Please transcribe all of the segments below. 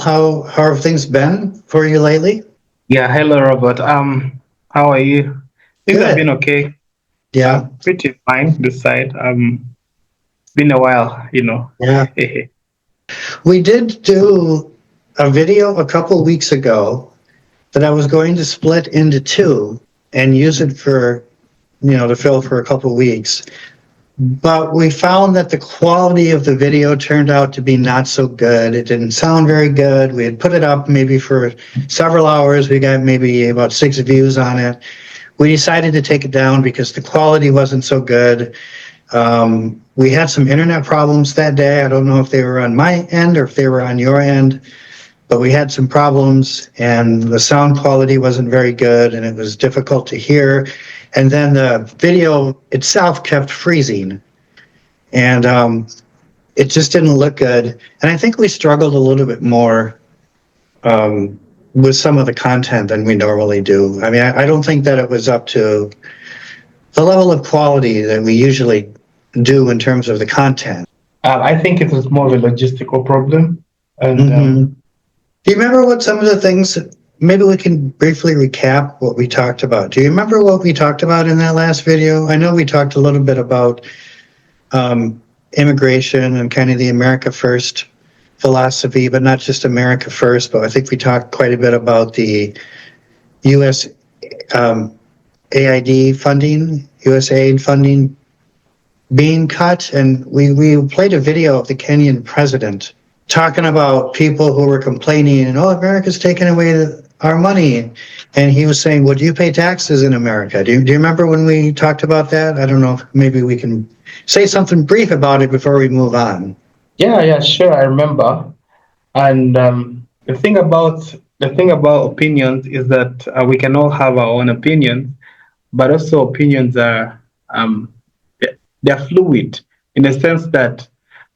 How have things been for you lately? Yeah, hello Robert. How are you? Things have been Good. okay. Yeah. Pretty fine this side. Been a while. Yeah. We did do a video a couple weeks ago that I was going to split into two and use it for, to fill for a couple weeks. But we found that the quality of the video turned out to be not so good. It didn't sound very good. We had put it up maybe for several hours. We got maybe about 6 views on it. We decided to take it down because the quality wasn't so good. We had some internet problems that day. I don't know if they were on my end or if they were on your end, but we had some problems and the sound quality wasn't very good and it was difficult to hear. And then the video itself kept freezing and it just didn't look good. And I think we struggled a little bit more with some of the content than we normally do. I mean, I don't think that it was up to the level of quality that we usually do in terms of the content. I think it was more of a logistical problem. And Do you remember what some of the things, maybe we can briefly recap what we talked about. Do you remember what we talked about in that last video? I know we talked a little bit about immigration and kind of the America First philosophy, but not just America First, but I think we talked quite a bit about the U.S. AID funding, USAID funding being cut. And we played a video of the Kenyan president talking about people who were complaining, and America's taking away our money. And he was saying, well, do you pay taxes in America? Do you remember when we talked about that? I don't know if maybe we can say something brief about it before we move on. yeah, sure, I remember. And the thing about opinions is that we can all have our own opinions, but also opinions are they're fluid in the sense that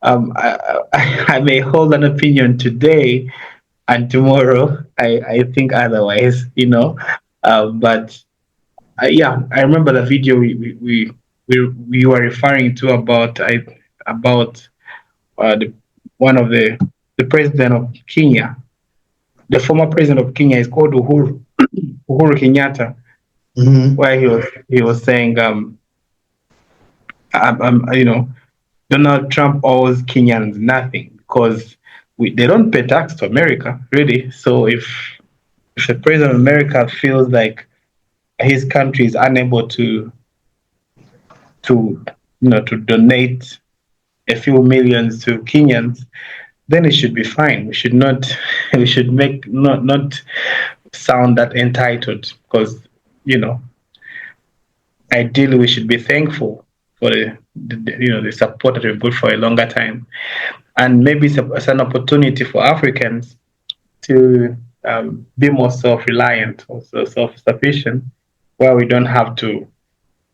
I may hold an opinion today and tomorrow I think otherwise. But yeah, I remember the video we were referring to about one of the president of Kenya. The former president of Kenya is called Uhuru Kenyatta, where he was saying Donald Trump owes Kenyans nothing because they don't pay tax to America, really. So if the president of America feels like his country is unable to donate a few millions to Kenyans, then it should be fine. We should not sound that entitled because ideally we should be thankful for the support that we've got for a longer time, and maybe it's an opportunity for Africans to be more self-reliant, also self-sufficient, where we don't have to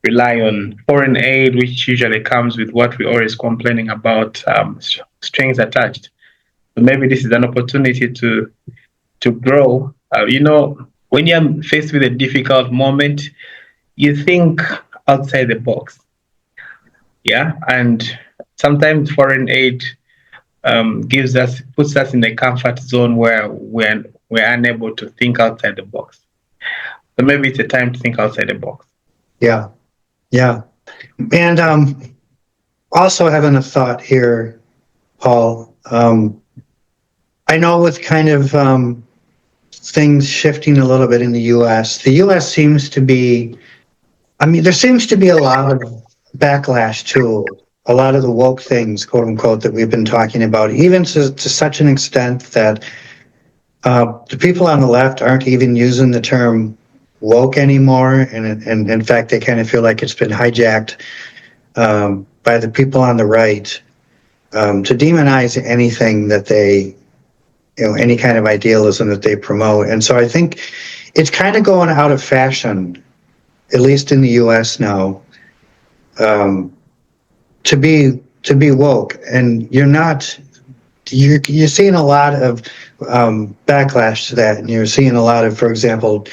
rely on foreign aid, which usually comes with what we're always complaining about, strings attached. So maybe this is an opportunity to grow. When you're faced with a difficult moment, you think outside the box. Yeah, and sometimes foreign aid puts us in a comfort zone where we're unable to think outside the box. So maybe it's a time to think outside the box. Yeah. And also having a thought here, Paul, I know with kind of things shifting a little bit in the U.S., the U.S. seems to be, there seems to be a lot of backlash to a lot of the woke things, quote unquote, that we've been talking about, even to such an extent that the people on the left aren't even using the term woke anymore. And in fact, they kind of feel like it's been hijacked by the people on the right to demonize anything that they, any kind of idealism that they promote. And so I think it's kind of going out of fashion, at least in the U.S. now, to be woke. And you're seeing a lot of backlash to that. And you're seeing a lot of, for example,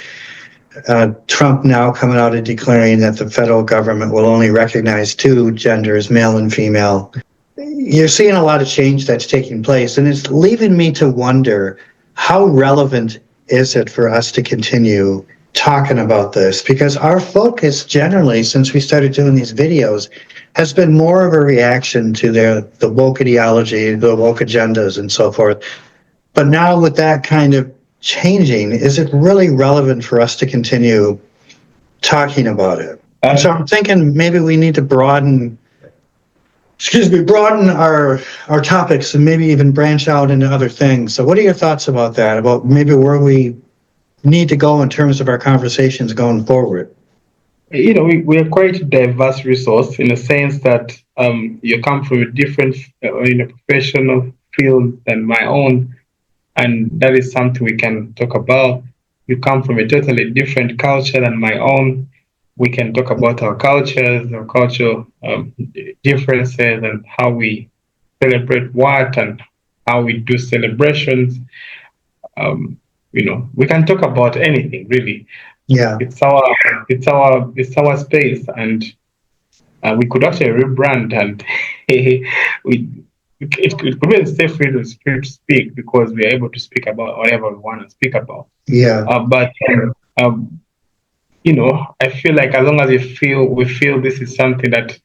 Trump now coming out and declaring that the federal government will only recognize two genders, male and female. you're seeing a lot of change that's taking place, and it's leaving me to wonder how relevant is it for us to continue talking about this, because our focus generally since we started doing these videos has been more of a reaction to the woke ideology, the woke agendas and so forth. But now with that kind of changing, is it really relevant for us to continue talking about it? And so I'm thinking maybe we need to broaden our topics and maybe even branch out into other things. So what are your thoughts about that, about maybe where we need to go in terms of our conversations going forward? We are quite a diverse resource in the sense that you come from a different professional field than my own, and that is something we can talk about. You come from a totally different culture than my own. We can talk about our cultures, our cultural differences, and how we celebrate what and how we do celebrations. We can talk about anything really. Yeah. It's our space, and we could actually rebrand, and it could be safe free to speak because we are able to speak about whatever we want to speak about. Yeah. But I feel like as long as we feel this is something that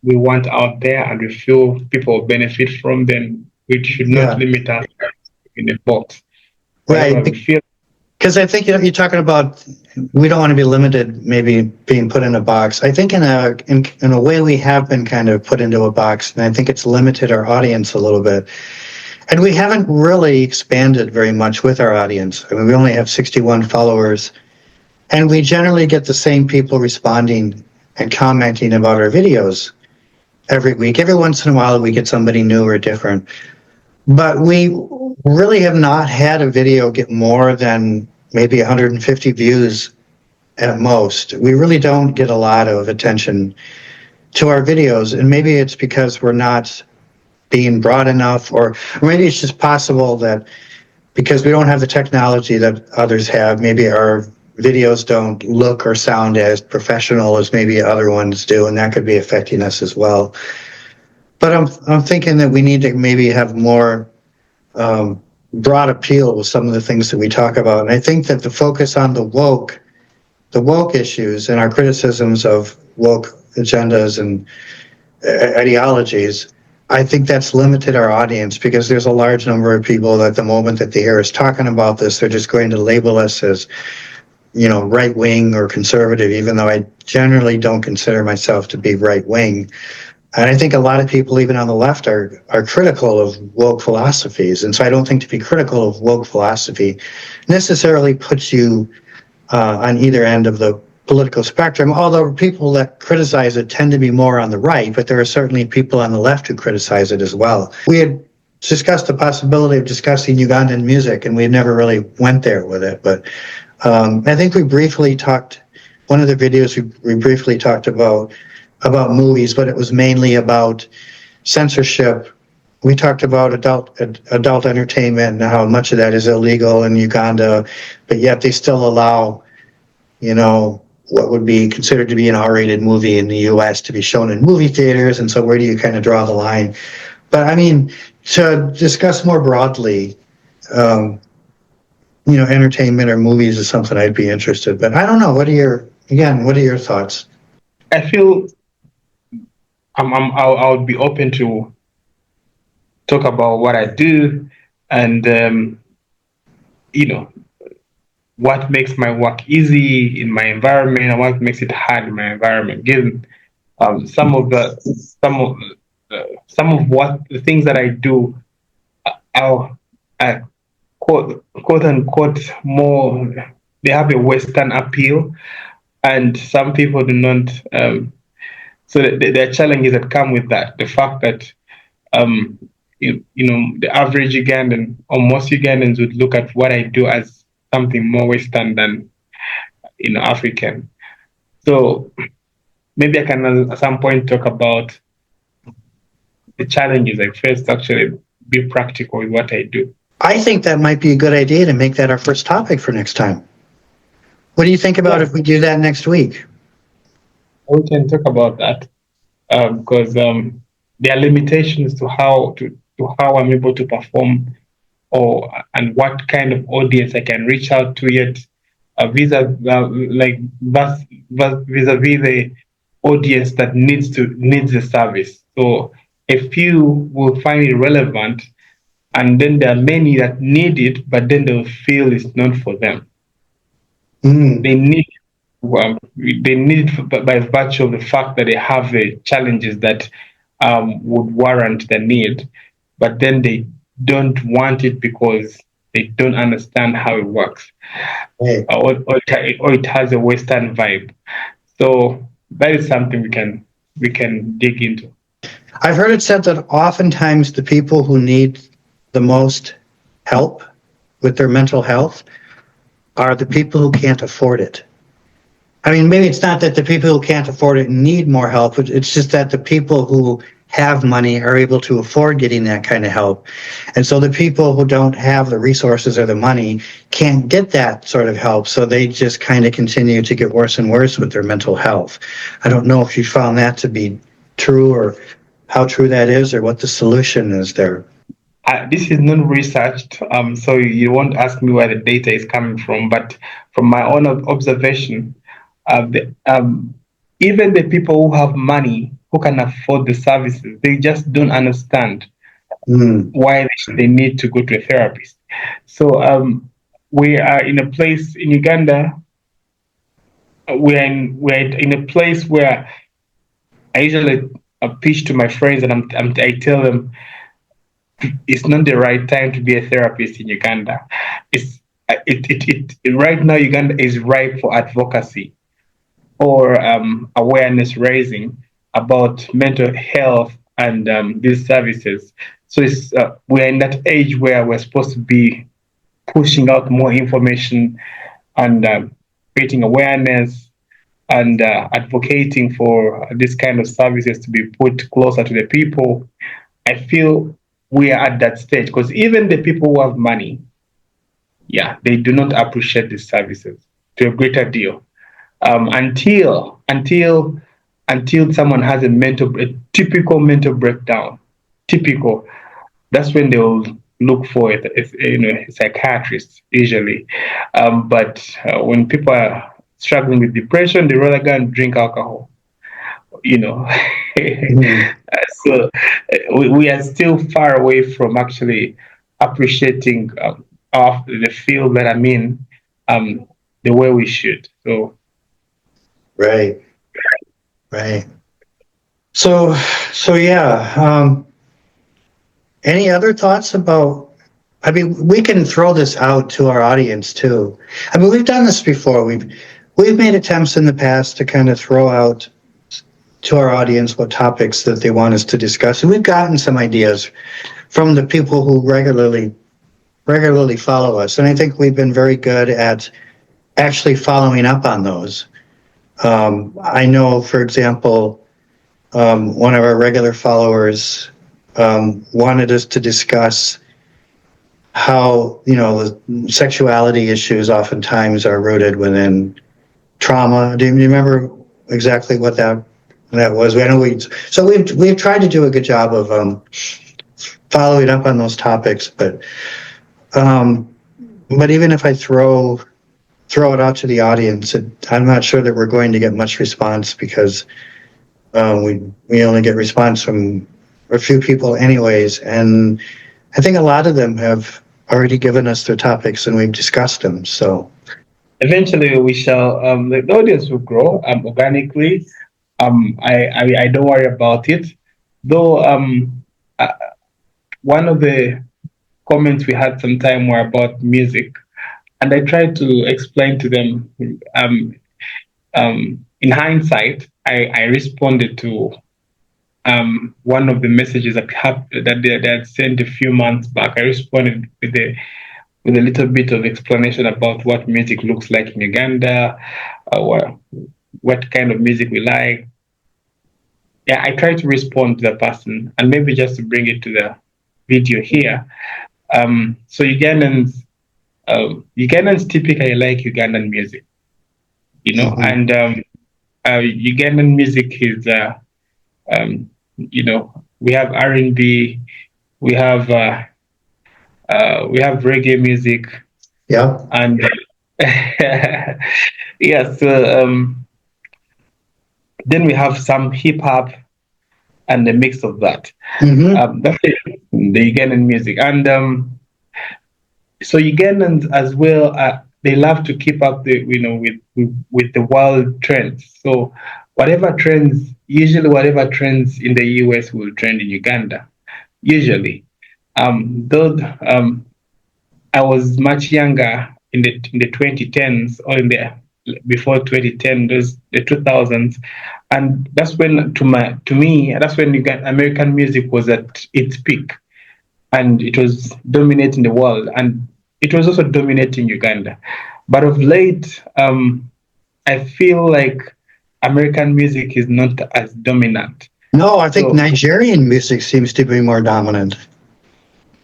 we want out there, and we feel people benefit from them, we should not limit us in a box. Right. Because I think you're talking about we don't want to be limited, maybe being put in a box. I think in a way we have been kind of put into a box, and I think it's limited our audience a little bit. And we haven't really expanded very much with our audience. I mean, we only have 61 followers, and we generally get the same people responding and commenting about our videos every week. Every once in a while, we get somebody new or different. But we really have not had a video get more than maybe 150 views at most. We really don't get a lot of attention to our videos, and maybe it's because we're not being broad enough, or maybe it's just possible that because we don't have the technology that others have, maybe our videos don't look or sound as professional as maybe other ones do, and that could be affecting us as well. But I'm thinking that we need to maybe have more broad appeal with some of the things that we talk about. And I think that the focus on the woke issues and our criticisms of woke agendas and ideologies, I think that's limited our audience, because there's a large number of people that the moment that they hear us talking about this, they're just going to label us as, right wing or conservative, even though I generally don't consider myself to be right wing. And I think a lot of people, even on the left, are critical of woke philosophies. And so I don't think to be critical of woke philosophy necessarily puts you on either end of the political spectrum, although people that criticize it tend to be more on the right, but there are certainly people on the left who criticize it as well. We had discussed the possibility of discussing Ugandan music, and we never really went there with it. But I think we briefly talked, one of the videos we briefly talked about movies, but it was mainly about censorship. We talked about adult entertainment and how much of that is illegal in Uganda, but yet they still allow, what would be considered to be an R-rated movie in the U.S. to be shown in movie theaters, and so where do you kind of draw the line? But I mean, to discuss more broadly, entertainment or movies is something I'd be interested. But I don't know. What are your thoughts? I feel I would be open to talk about what I do, and what makes my work easy in my environment and what makes it hard in my environment. Given some of what the things that I do, I quote unquote more. They have a Western appeal, and some people do not. So there are challenges that come with that. The fact that the average Ugandan or most Ugandans would look at what I do as something more Western than African. So maybe I can at some point talk about the challenges I face to actually be practical with what I do. I think that might be a good idea to make that our first topic for next time. What do you think about if we do that next week? We can talk about that because there are limitations to how I'm able to perform, or and what kind of audience I can reach out to, yet vis-a-vis the audience that needs the service. So a few will find it relevant, and then there are many that need it, but then they'll feel it's not for them. Mm. They need by virtue of the fact that they have the challenges that would warrant the need, but then they don't want it because they don't understand how it works, Right. or it has a Western vibe. So that is something we can dig into. I've heard it said that oftentimes the people who need the most help with their mental health are the people who can't afford it. I mean, maybe it's not that the people who can't afford it need more help, but it's just that the people who have money are able to afford getting that kind of help. And so the people who don't have the resources or the money can't get that sort of help. So they just kind of continue to get worse and worse with their mental health. I don't know if you found that to be true, or how true that is, or what the solution is there. This is not researched, so you won't ask me where the data is coming from. But from my own observation, even the people who have money, who can afford the services, they just don't understand why they need to go to a therapist. So we are in a place in Uganda. We're in a place where I usually pitch to my friends, and I tell them it's not the right time to be a therapist in Uganda. It's right now Uganda is ripe for advocacy, or awareness raising about mental health and these services. So we're in that age where we're supposed to be pushing out more information and creating awareness and advocating for this kind of services to be put closer to the people. I feel we are at that stage because even the people who have money, yeah, they do not appreciate these services to a greater deal, until someone has a typical mental breakdown. Typical. That's when they will look for a psychiatrist usually. But when people are struggling with depression, they rather go and drink alcohol. You know, Mhm. so we are still far away from actually appreciating of the field that I'm in, um, the way we should. So Right, right. So, so yeah. Any other thoughts about? I mean, we can throw this out to our audience too. I mean, we've done this before. We've made attempts in the past to kind of throw out to our audience what topics that they want us to discuss, and we've gotten some ideas from the people who regularly follow us, and I think we've been very good at actually following up on those. I know, for example, one of our regular followers wanted us to discuss how, the sexuality issues oftentimes are rooted within trauma. Do you remember exactly what that was? I know we've tried to do a good job of following up on those topics, um, but even if I throw it out to the audience, I'm not sure that we're going to get much response, because we only get response from a few people anyways, and I think a lot of them have already given us their topics and we've discussed them. So eventually we shall, the audience will grow organically. I don't worry about it, though. Uh, One of the comments we had some time were about music, and I tried to explain to them. In hindsight, I responded to one of the messages that they had sent a few months back. I responded with a little bit of explanation about what music looks like in Uganda, what kind of music we like. Yeah, I tried to respond to the person, and maybe just to bring it to the video here. So Ugandans typically like Ugandan music, mhm. and Ugandan music is, um, you know, we have R&B, we have reggae music, Yeah. and yeah. So then we have some hip hop and a mix of that. That's it, the Ugandan music, and so Ugandans as well. They love to keep up with the world trends. So whatever trends in the US will trend in Uganda. Usually, though I was much younger in the 2010s or in the before 2010, those the 2000s, and that's when to me that's when American music was at its peak, and it was dominating the world, and it was also dominating Uganda. But of late, I feel like American music is not as dominant. No, I think So Nigerian music seems to be more dominant.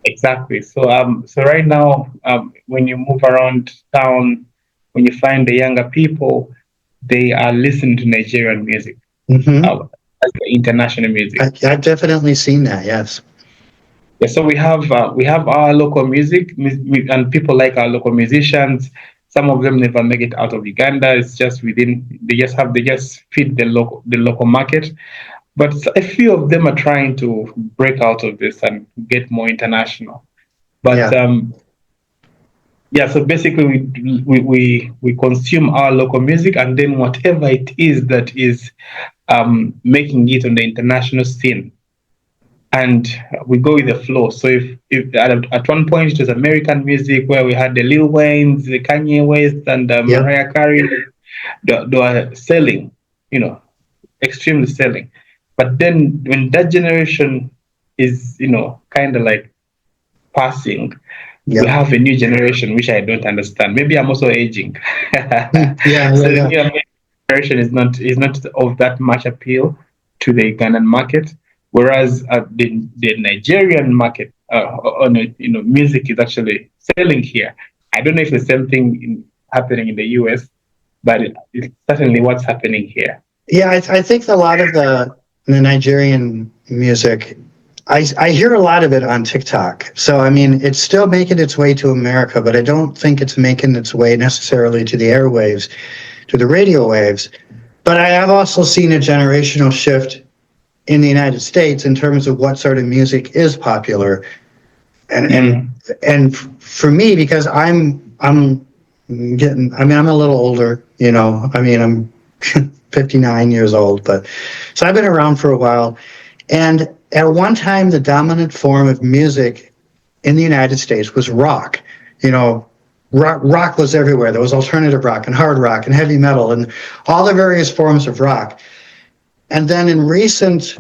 exactly. So right now, when you move around town, when you find the younger people, they are listening to Nigerian music as the international music. I've definitely seen that. Yes. Yeah, so we have our local music, and people like our local musicians. Some of them never make it out of Uganda. It's just within. They just fit the local market. But a few of them are trying to break out of this and get more international. But Yeah. yeah, so basically we consume our local music, and then whatever it is that is making it on the international scene, and we go with the flow. So if at one point it was American music where we had the Lil Waynes, the Kanye West, and Yep. Mariah Carey, they were selling, extremely selling. But then when that generation is, kind of like passing, we Yep. have a new generation which I don't understand. Maybe I'm also aging. Yeah. So Yeah. the Yeah. new generation is not of that much appeal to the Ugandan market, whereas the Nigerian market on music is actually selling here. I don't know if the same thing happening in the US, but it's certainly what's happening here. Yeah. I think a lot of the Nigerian music, I hear a lot of it on TikTok. So I mean, it's still making its way to America, but I don't think it's making its way necessarily to the airwaves, to the radio waves. But I have also seen a generational shift in the United States in terms of what sort of music is popular. And for me, because I'm getting, I mean, I'm a little older, I mean, I'm 59 years old, but so I've been around for a while. And at one time, the dominant form of music in the United States was rock. Rock was everywhere. There was alternative rock and hard rock and heavy metal and all the various forms of rock. And then in recent,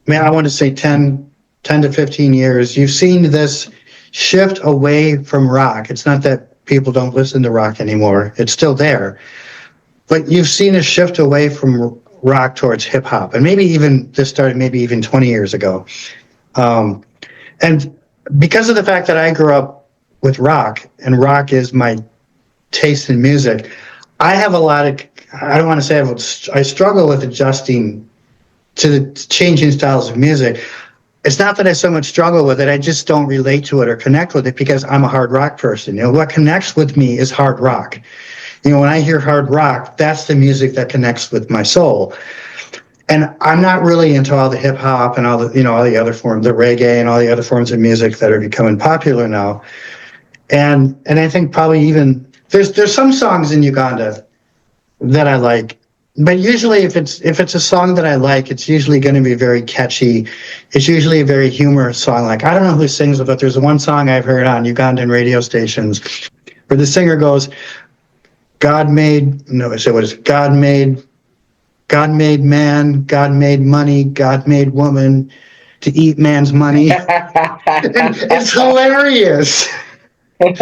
I want to say 10 to 15 years, you've seen this shift away from rock. It's not that people don't listen to rock anymore. It's still there. But you've seen a shift away from rock towards hip hop. And maybe even this started maybe even 20 years ago. And because of the fact that I grew up with rock, and rock is my taste in music, I have a lot of, I don't want to say I struggle with adjusting to the changing styles of music. It's not that I so much struggle with it, I just don't relate to it or connect with it because I'm a hard rock person. What connects with me is hard rock. When I hear hard rock, that's the music that connects with my soul. And I'm not really into all the hip hop and all the other forms, the reggae and all the other forms of music that are becoming popular now. And I think probably even there's some songs in Uganda that I like, but usually if it's a song that I like, it's usually going to be very catchy. It's usually a very humorous song. Like, I don't know who sings it, but there's one song I've heard on Ugandan radio stations where the singer goes, God made man, God made money, God made woman to eat man's money. It's hilarious. And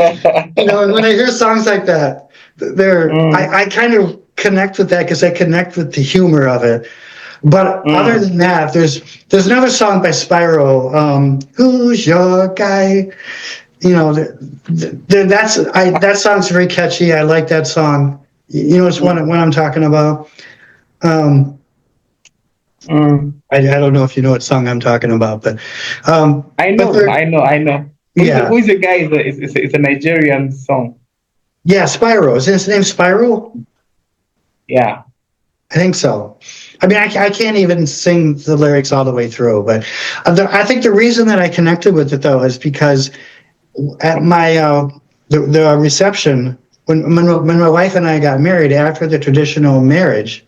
when I hear songs like that, I kind of connect with that because I connect with the humor of it. But other than that, there's another song by Spyro, Who's Your Guy? That song's very catchy. I like that song. It's what I'm talking about. I don't know if you know what song I'm talking about, but I know. Yeah, Who is the guy? It's a Nigerian song. yeah, Spyro. Is his name Spyro? Yeah. I think so. I mean, I can't even sing the lyrics all the way through, but I think the reason that I connected with it though is because at my the reception when my wife and I got married after the traditional marriage,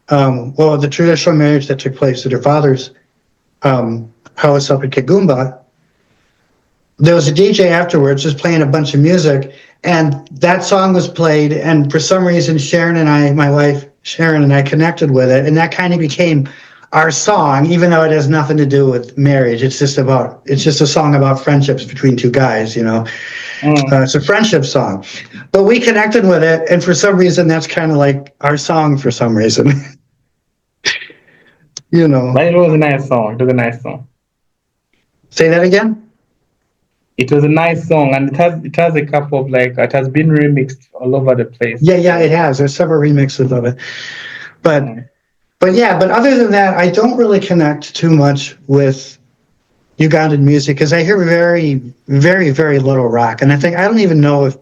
the traditional marriage that took place at her father's house up in Kigumba, there was a DJ afterwards just playing a bunch of music, and that song was played, and for some reason my wife Sharon and I connected with it, and that kind of became our song, even though it has nothing to do with marriage. It's just a song about friendships between two guys, you know. It's a friendship song, but we connected with it, and for some reason that's kind of like our song for some reason. You know. But it was a nice song. It was a nice song. Say that again? It was a nice song, and it has a couple of it has been remixed all over the place. Yeah, it has. There's several remixes of it, but other than that, I don't really connect too much with Ugandan music because I hear very, very, very little rock, and I don't even know if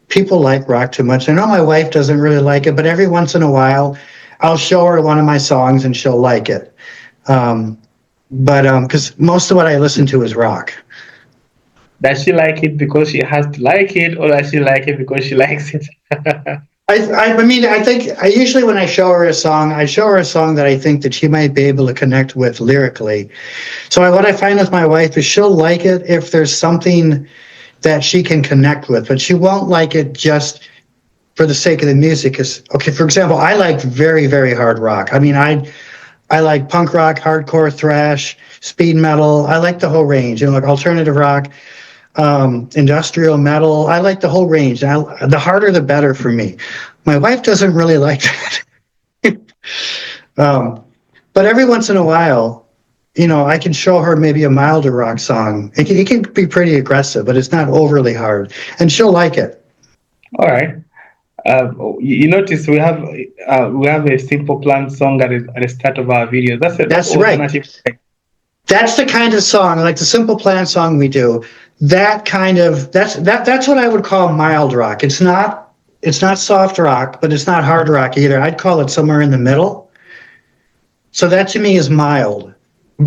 people like rock too much. I know my wife doesn't really like it, but every once in a while, I'll show her one of my songs and she'll like it. Because most of what I listen to is rock. Does she like it because she has to like it, or does she like it because she likes it? I think I usually when I show her a song, that I think that she might be able to connect with lyrically. So what I find with my wife is she'll like it if there's something that she can connect with, but she won't like it just for the sake of the music. Because, okay, for example, I like very, very hard rock. I mean, I like punk rock, hardcore, thrash, speed metal. I like the whole range, like alternative rock, industrial metal. I like the whole range. The harder, the better for me. My wife doesn't really like that. But every once in a while, I can show her maybe a milder rock song. It can be pretty aggressive, but it's not overly hard, and she'll like it. All right. You notice we have a Simple Plan song at the start of our video. That's right. That's the kind of song, like the Simple Plan song we do. That's what I would call mild rock. It's not soft rock, but it's not hard rock either. I'd call it somewhere in the middle. So that to me is mild,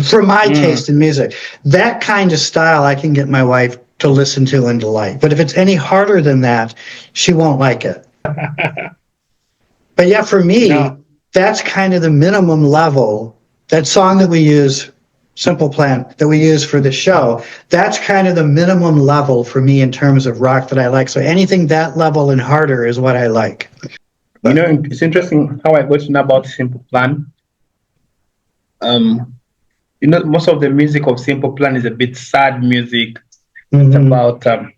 for my taste in music. That kind of style I can get my wife to listen to and to like. But if it's any harder than that, she won't like it. But yeah, for me, that's kind of the minimum level. That song that we use, Simple Plan, that we use for the show, that's kind of the minimum level for me in terms of rock that I like. So anything that level and harder is what I like. But, it's interesting how I got to know about Simple Plan. Most of the music of Simple Plan is a bit sad music. Mm-hmm.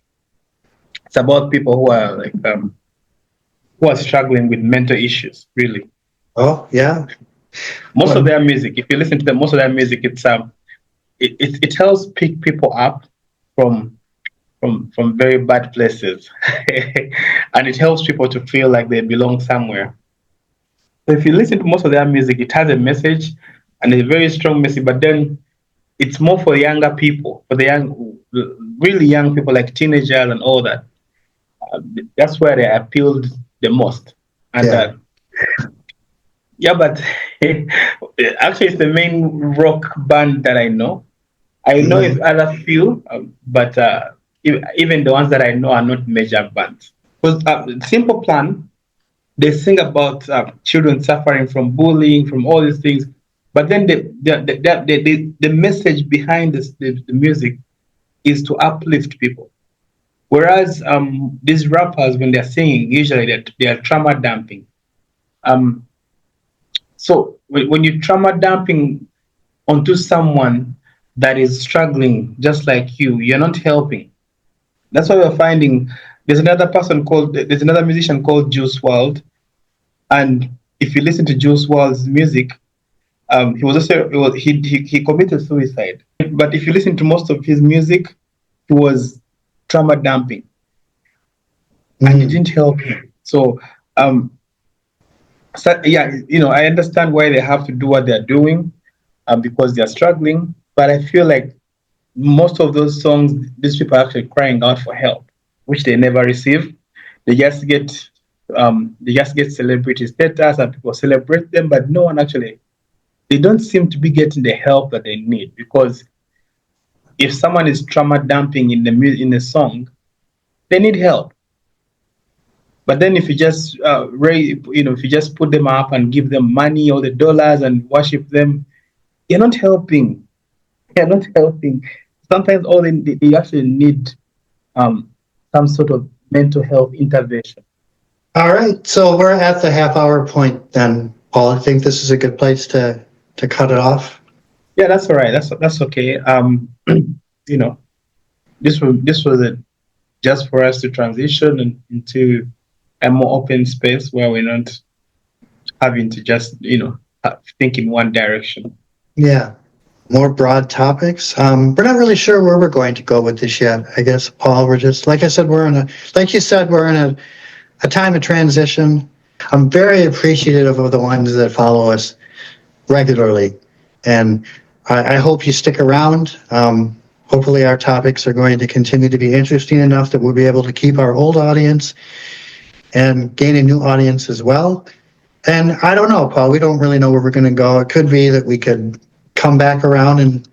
It's about people who are who are struggling with mental issues, really. Oh, yeah. Most of their music, if you listen to most of their music, it helps pick people up from very bad places, and it helps people to feel like they belong somewhere. So if you listen to most of their music, it has a message, and a very strong message. But then it's more for younger people, for the really young people, like teenagers and all that. That's where they appealed the most. And but actually, it's the main rock band that I know. I know if other few, but even the ones that I know are not major bands. Because Simple Plan, they sing about children suffering from bullying, from all these things. But then the message behind the music is to uplift people. Whereas these rappers, when they're singing, usually they are trauma dumping. So when you trauma dumping onto someone that is struggling just like you're not helping. That's why we're finding there's another musician called Juice WRLD, and if you listen to Juice WRLD's music, he committed suicide. But if you listen to most of his music, he was trauma dumping, and it didn't help him. So So, yeah, I understand why they have to do what they're doing, because they're struggling. But I feel like most of those songs, these people are actually crying out for help, which they never receive. They just get celebrity status and people celebrate them, but no one actually, they don't seem to be getting the help that they need. Because if someone is trauma dumping in the song, they need help. But then if you just if you just put them up and give them money or the dollars and worship them, you're not helping. You're not helping. Sometimes all they actually need um, some sort of mental health intervention. All right, so we're at the half-hour point then, Paul. I think this is a good place to cut it off. Yeah, that's all right. That's okay. You know, this was just for us to transition into a more open space where we're not having to just think in one direction. Yeah, more broad topics. We're not really sure where we're going to go with this yet. I guess, Paul, we're just, like I said, like you said, we're in a time of transition. I'm very appreciative of the ones that follow us regularly, and I hope you stick around. Hopefully our topics are going to continue to be interesting enough that we'll be able to keep our old audience and gain a new audience as well. And I don't know, Paul, we don't really know where we're going to go. It could be that we could come back around and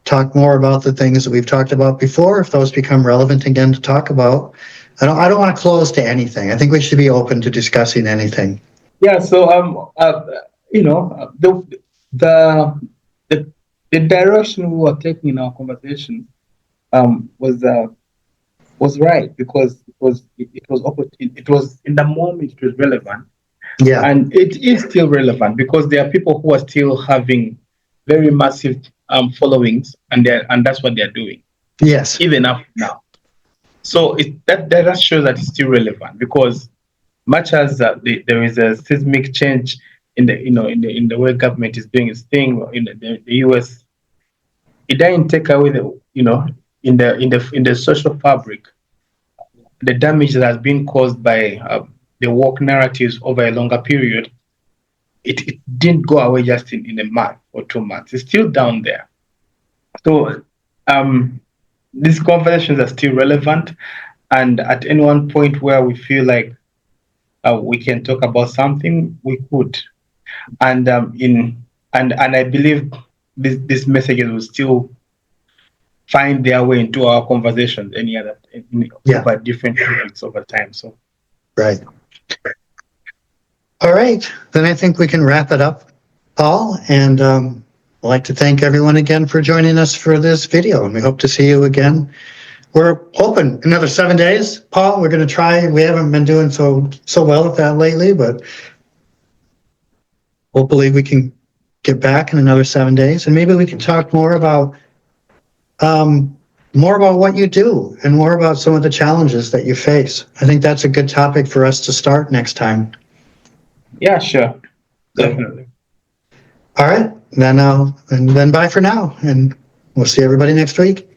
talk more about the things that we've talked about before, if those become relevant again to talk about. I don't want to close to anything. I think we should be open to discussing anything. Yeah. So the the the direction we were taking in our conversation was right, because it was in the moment, it was relevant. Yeah. And it is still relevant because there are people who are still having very massive followings, and that's what they're doing. Yes. Even up now. So that shows that it's still relevant, because much as there is a seismic change in the way government is doing its thing in the US, it doesn't take away in the social fabric, the damage that has been caused by the woke narratives over a longer period. It didn't go away just in a month or 2 months. It's still down there. So these conversations are still relevant, and at any one point where we feel like we can talk about something, we could. And I believe these messages will still find their way into our conversations over different topics over time. So right. All right, then I think we can wrap it up, Paul. And I'd like to thank everyone again for joining us for this video, and we hope to see you again. We're open another 7 days, Paul. We're going to try. We haven't been doing so well at that lately, but hopefully we can get back in another 7 days, and maybe we can talk more about what you do and more about some of the challenges that you face. I think that's a good topic for us to start next time. Yeah, sure. Definitely. All right, then bye for now, and we'll see everybody next week.